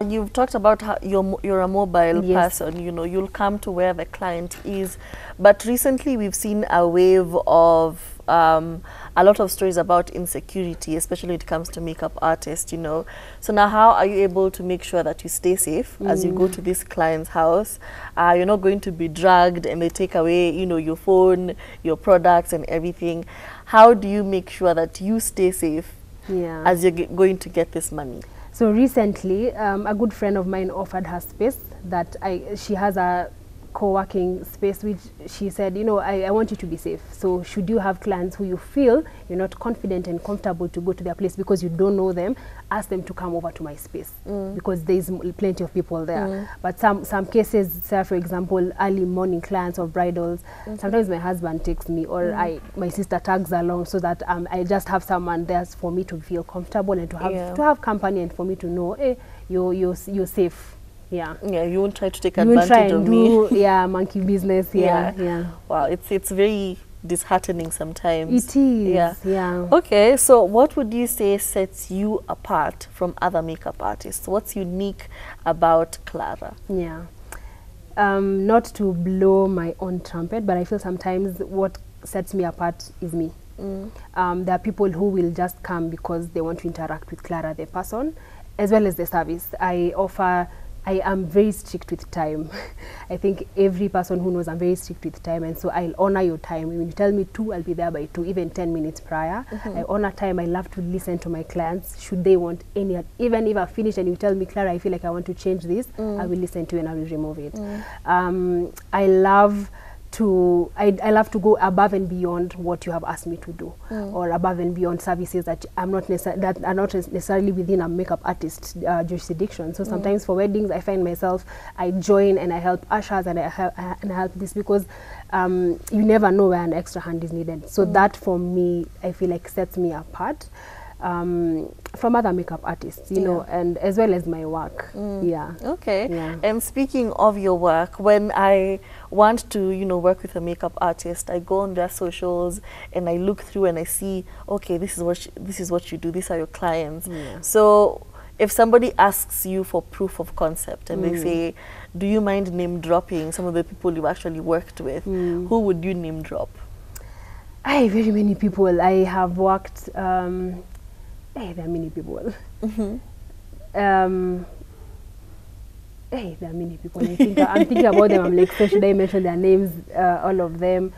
You've talked about how you're a mobile Yes. person, you know, you'll come to where the client is. But recently we've seen a wave of a lot of stories about insecurity, especially when it comes to makeup artists, you know. So now how are you able to make sure that you stay safe as you go to this client's house? You're not going to be dragged and they take away, you know, your phone, your products and everything. How do you make sure that you stay safe as you're going to get this money? So recently, a good friend of mine offered her space that she has a co-working space, which she said, you know, I want you to be safe. So should you have clients who you feel you're not confident and comfortable to go to their place because you don't know them, ask them to come over to my space because there's plenty of people there. But some cases, say for example, early morning clients or bridals, sometimes my husband takes me or my sister tags along so that I just have someone there for me to feel comfortable and to have company and for me to know, hey, you're safe. Yeah, you won't try to take you won't try advantage and of do, me. Monkey business. Yeah. Wow, it's very disheartening sometimes. It is. Yeah. Okay, so what would you say sets you apart from other makeup artists? What's unique about Clara? Yeah. Not to blow my own trumpet, but I feel sometimes what sets me apart is me. There are people who will just come because they want to interact with Clara, the person, as well as the service. I am very strict with time. I think every person who knows I'm very strict with time, and so I'll honor your time. When you tell me 2, I'll be there by 2, even 10 minutes prior. I honor time. I love to listen to my clients. Should they want any, even if I finish and you tell me, Clara, I feel like I want to change this, I will listen to you and I will remove it. I love to go above and beyond what you have asked me to do, or above and beyond services that are not necessarily within a makeup artist jurisdiction. So sometimes for weddings, I find myself, I join and I help ushers and I help this because you never know where an extra hand is needed. So that for me, I feel like sets me apart from other makeup artists, you know, and as well as my work. Okay. And speaking of your work, when I want to, you know, work with a makeup artist, I go on their socials and I look through and I see, okay, this is what you do. These are your clients. So if somebody asks you for proof of concept and they say, do you mind name dropping some of the people you've actually worked with? Who would you name drop? Very many people. I have worked. There are many people. There are many people. I'm thinking about them. I'm like, so should I mention their names, all of them?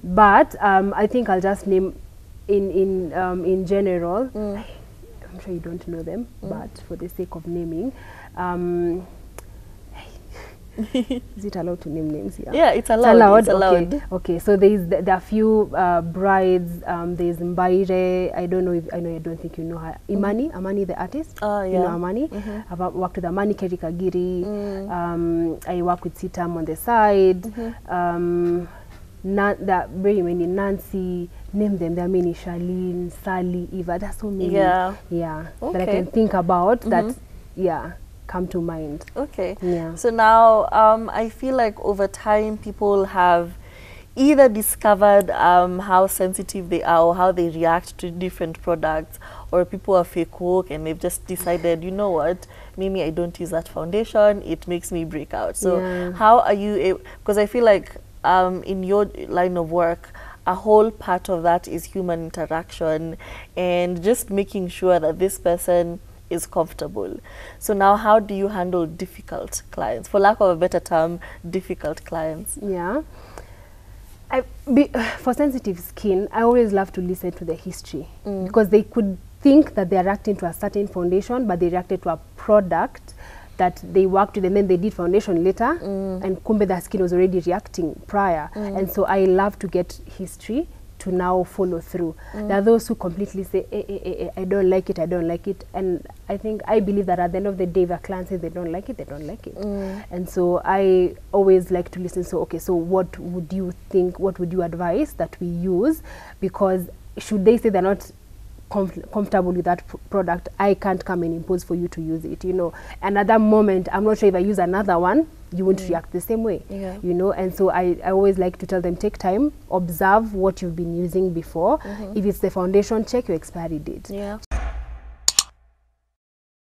But I think I'll just name in general. I'm sure you don't know them, but for the sake of naming, is it allowed to name names here? Yeah, it's allowed. It's allowed. Okay. So there are a few brides. There's Mbaire. I don't think you know her. Amani the artist. You know Amani. I've worked with Amani Kerikagiri. I work with Sitam on the side. There are very many. Nancy. Name them. There are many. Charlene, Sally, Eva. There's so many. Yeah. That I can think about. That come to mind. Okay. So now I feel like over time people have either discovered how sensitive they are or how they react to different products, or people are fake woke and they've just decided, you know what, maybe I don't use that foundation, it makes me break out. So how are you, because I feel like in your line of work, a whole part of that is human interaction and just making sure that this person is comfortable. So now how do you handle difficult clients? For lack of a better term, difficult clients. For sensitive skin, I always love to listen to the history because they could think that they're reacting to a certain foundation, but they reacted to a product that they worked with and then they did foundation later and kumbe their skin was already reacting prior. And so I love to get history to now follow through. There are those who completely say, I don't like it, I don't like it. And I believe that at the end of the day, if a client says they don't like it, they don't like it. And so I always like to listen. So, okay, so what would you think, what would you advise that we use? Because should they say they're not comfortable with that product, I can't come and impose for you to use it, you know. And at that moment, I'm not sure if I use another one, you won't react the same way, you know. And so I always like to tell them, take time, observe what you've been using before. If it's the foundation, check your expiry date.